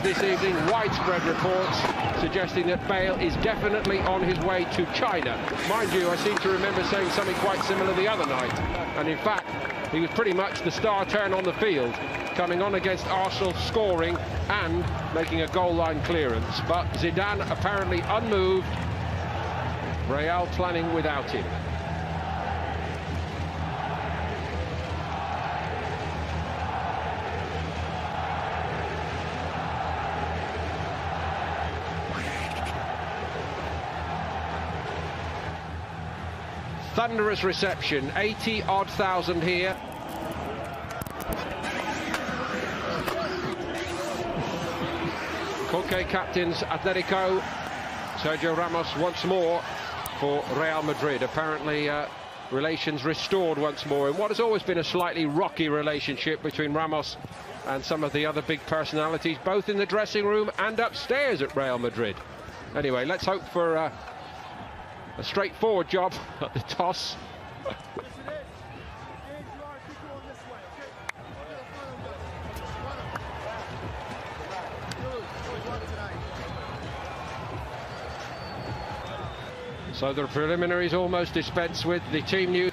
this evening, widespread reports suggesting that Bale is definitely on his way to China. Mind you, I seem to remember saying something quite similar the other night, and in fact he was pretty much the star turn on the field, coming on against Arsenal, scoring and making a goal line clearance. But Zidane apparently unmoved, Real planning without him. Thunderous reception, 80-odd thousand here. Costa captains Atletico. Sergio Ramos once more for Real Madrid. Apparently relations restored once more in what has always been a slightly rocky relationship between Ramos and some of the other big personalities, both in the dressing room and upstairs at Real Madrid. Anyway, let's hope for a straightforward job at the toss. So the preliminaries almost dispensed with. The team news.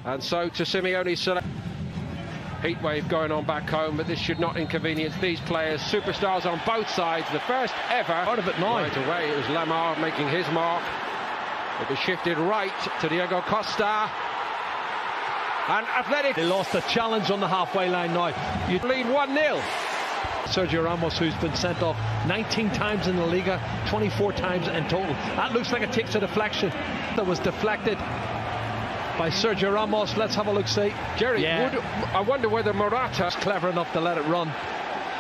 And so to Simeone's select. Heatwave going on back home, but this should not inconvenience these players. Superstars on both sides. The first ever out of it now. Right away, it was Lamar making his mark. It was shifted right to Diego Costa. And Athletic. They lost the challenge on the halfway line now. You lead 1-0. Sergio Ramos, who's been sent off 19 times in the Liga, 24 times in total. That looks like it takes a deflection. That was deflected by Sergio Ramos. Let's have a look, see. Jerry, I wonder whether Morata's clever enough to let it run.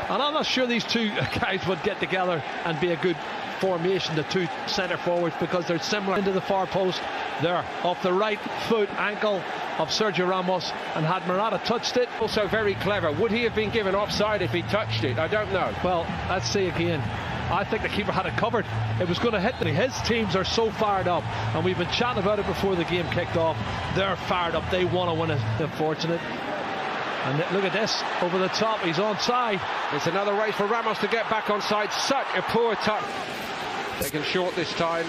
And I'm not sure these two guys would get together and be a good formation, the two centre forwards, because they're similar. Into the far post there, off the right foot ankle of Sergio Ramos, and had Morata touched it. Also very clever. Would he have been given offside if he touched it? I don't know. Well, let's see again. I think the keeper had it covered. It was going to hit. His teams are so fired up, and we've been chatting about it before the game kicked off. They're fired up. They want to win it. They're fortunate. And look at this, over the top. He's onside. It's another race for Ramos to get back onside. Such a poor touch. Taken short this time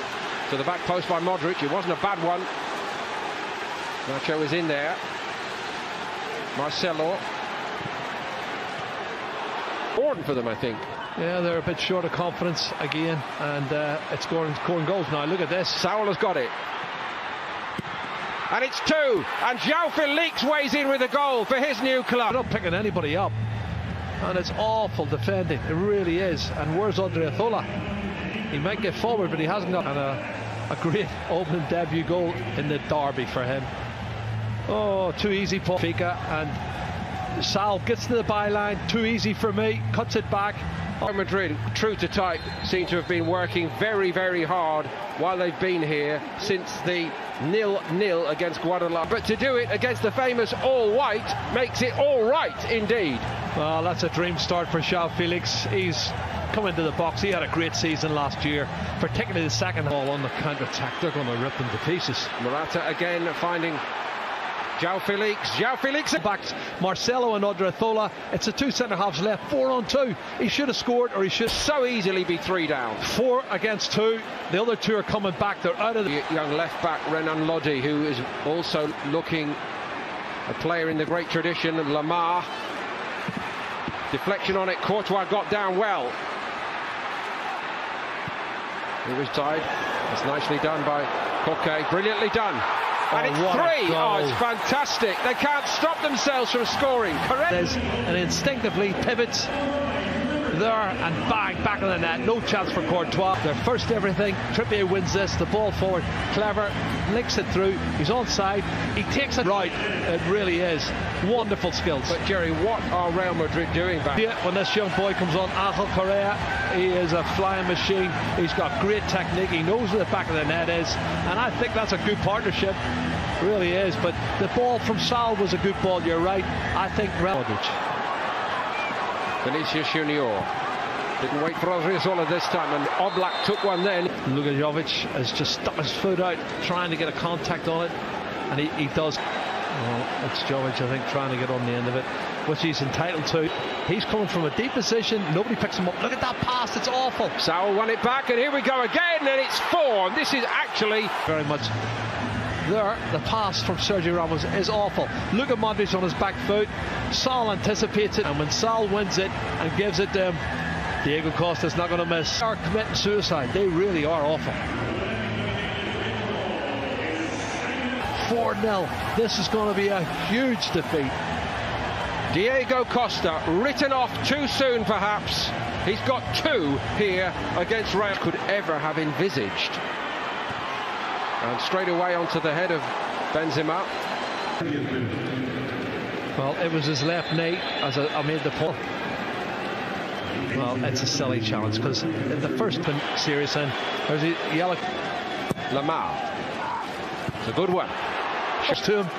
to the back post by Modric. It wasn't a bad one. Nacho is in there. Marcelo. Important for them, I think. Yeah, they're a bit short of confidence again, and it's scoring goals now. Look at this. Saul has got it. And it's 2. And João Felix weighs in with a goal for his new club. They're not picking anybody up. And it's awful defending. It really is. And where's Odriozola? He might get forward, but he hasn't got. And a great opening debut goal in the derby for him. Oh, too easy for Fika. And Sal gets to the byline. Too easy for me. Cuts it back. Madrid, true to type, seem to have been working very, very hard while they've been here since the 0-0 against Guadalajara. But to do it against the famous all-white makes it all right indeed. Well, that's a dream start for João Felix. He's come into the box. He had a great season last year, particularly the second ball on the counter-attack. They're going to rip them to pieces. Morata again finding João Felix back Marcelo and Odriozola. It's the two centre-halves left, 4-on-2. He should have scored, or he should so easily be 3 down. 4 against 2. The other 2 are coming back. They're out of the young left-back Renan Lodi, who is also looking a player in the great tradition of Lamar. Deflection on it. Courtois got down well. He was tied. It's nicely done by Costa. Brilliantly done. And it's 3. Oh, it's fantastic. They can't stop themselves from scoring. Correct. And instinctively pivots there and bang, back on the net. No chance for Courtois. Their first everything. Trippier wins this. The ball forward. Clever. Links it through. He's onside. He takes it right. It really is. Wonderful skills. But Jerry, what are Real Madrid doing back? Yeah, when this young boy comes on, Angel Correa, he is a flying machine. He's got great technique. He knows where the back of the net is. And I think that's a good partnership. It really is. But the ball from Sal was a good ball. You're right. I think Vinicius Junior didn't wait for Odriozola this time, and Oblak took one then. Luka Jovic has just stuck his foot out trying to get a contact on it, and he does. Well, it's Jovic, I think, trying to get on the end of it, which he's entitled to. He's coming from a deep position. Nobody picks him up. Look at that pass. It's awful. Saul won it back, and here we go again, and it's 4. And this is actually very much there. The pass from Sergio Ramos is awful. Look at Madrid on his back foot. Saul anticipates it, and when Saul wins it and gives it to him, Diego Costa's not going to miss. They are committing suicide. They really are awful. 4-0. This is going to be a huge defeat. Diego Costa written off too soon, perhaps. He's got 2 here against Real. Could ever have envisaged. And straight away onto the head of Benzema. Well, it was his left knee, as I made the point. Well, it's a silly challenge, because in the first series then, there's a yellow. Lamar. It's a good one. To him,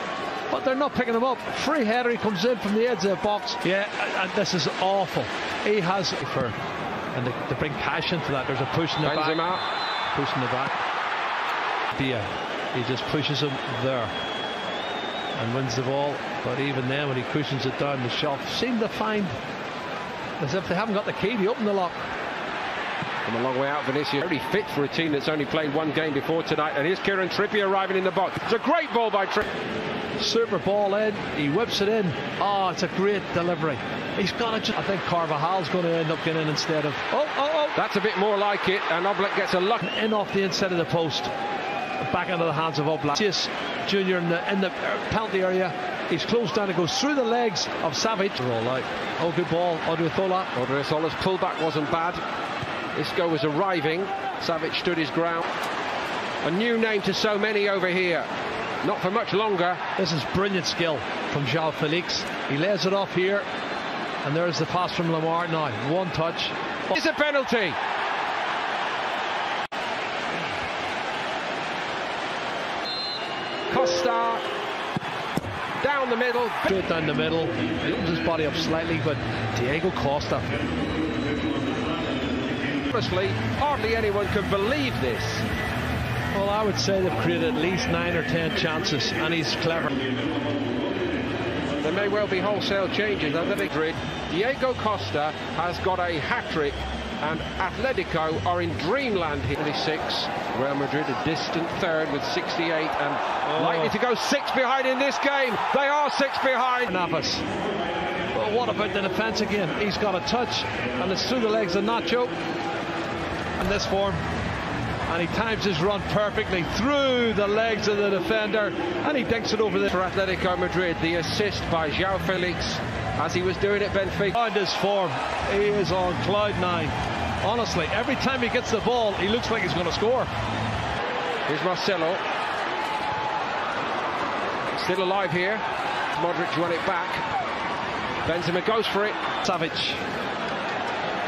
but they're not picking him up. Free header, he comes in from the edge of the box. Yeah, and this is awful. He has and they bring passion to that. There's a push in the Benzema. back. Push in the back. He just pushes him there and wins the ball. But even then, when he cushions it down, the shot seem to find as if they haven't got the key to open the lock. From a long way out, Vinicius very fit for a team that's only played 1 game before tonight. And here's Kieran Trippier arriving in the box. It's a great ball by Trippier. Super ball in. He whips it in. Oh, it's a great delivery. He's got to. I think Carvajal's going to end up getting in instead of. Oh! That's a bit more like it. And Oblak gets a luck in off the inside of the post. Back into the hands of Oblak. Junior in the penalty area. He's closed down and goes through the legs of Savage. Roll out. Oh, good ball. Odriozola's pullback wasn't bad. Isco was arriving. Savage stood his ground. A new name to so many over here. Not for much longer. This is brilliant skill from João Felix. He lays it off here. And there's the pass from Lamar. Now, 1 touch. It's a penalty. Costa. Down the middle. Straight down the middle. He opens his body up slightly, but Diego Costa. Honestly, hardly anyone can believe this. Well, I would say they've created at least 9 or 10 chances, and he's clever. There may well be wholesale changes under Madrid. Diego Costa has got a hat-trick, and Atletico are in dreamland here. 26. Real Madrid a distant third with 68, and likely to go 6 behind in this game. They are 6 behind. Navas. Well, what about the defence again? He's got a touch, and it's through the legs of Nacho. In this form, and he times his run perfectly through the legs of the defender, and he dinks it over there. For Atletico Madrid, the assist by João Felix, as he was doing at Benfica. On this form, he is on cloud 9. Honestly, every time he gets the ball, he looks like he's going to score. Here's Marcelo. Still alive here. Modric won it back. Benzema goes for it. Savage.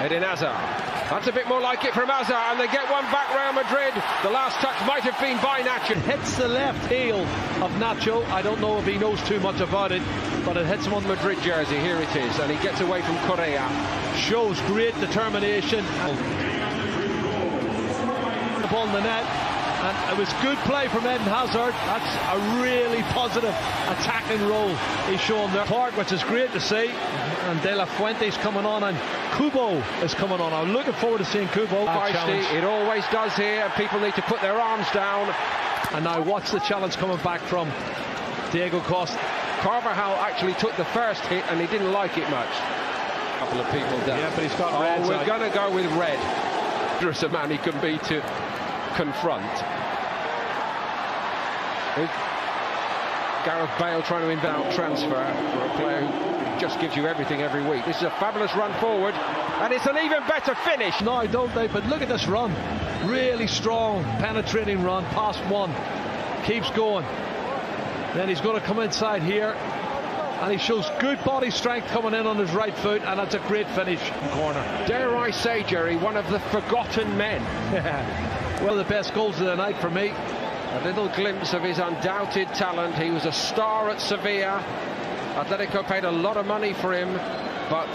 Eden Hazard. That's a bit more like it from Hazard, and they get one back. Real Madrid. The last touch might have been by Nacho. Hits the left heel of Nacho. I don't know if he knows too much about it, but it hits him on the Madrid jersey. Here it is, and he gets away from Correa. Shows great determination. The ball in the net, and it was good play from Eden Hazard. That's a really positive attacking role he's shown there. Park, which is great to see, and De La Fuente's coming on, and Kubo is coming on. I'm looking forward to seeing Kubo. It always does here, and people need to put their arms down. And now watch the challenge coming back from Diego Costa. Carvajal actually took the first hit, and he didn't like it much. A couple of people down. Yeah, but he's got red. We're going to go with red. There's a man he can be to confront. Gareth Bale trying to inbound transfer for a player who just gives you everything every week. This is a fabulous run forward, and it's an even better finish. No, don't they? But look at this run. Really strong, penetrating run, past 1. Keeps going. Then he's going to come inside here, and he shows good body strength coming in on his right foot, and that's a great finish. Corner. Dare I say, Jerry, one of the forgotten men. One of the best goals of the night for me. A little glimpse of his undoubted talent. He was a star at Sevilla. Atletico paid a lot of money for him, but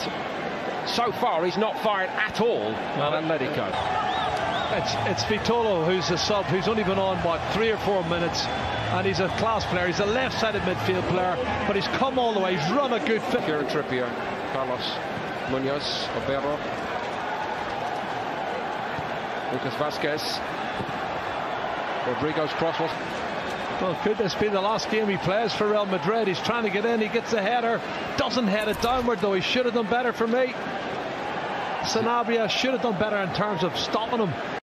so far he's not fired at all at Atletico. It's Vitolo who's a sub, who's only been on, what, 3 or 4 minutes. and he's a class player. He's a left-sided midfield player, but he's come all the way. He's run a good fit. Kieran Trippier, Carlos Munoz, Obero, Lucas Vazquez, Rodrigo's cross was. Well, could this be the last game he plays for Real Madrid? He's trying to get in, he gets the header, doesn't head it downward though. He should have done better for me. Sanabria should have done better in terms of stopping him.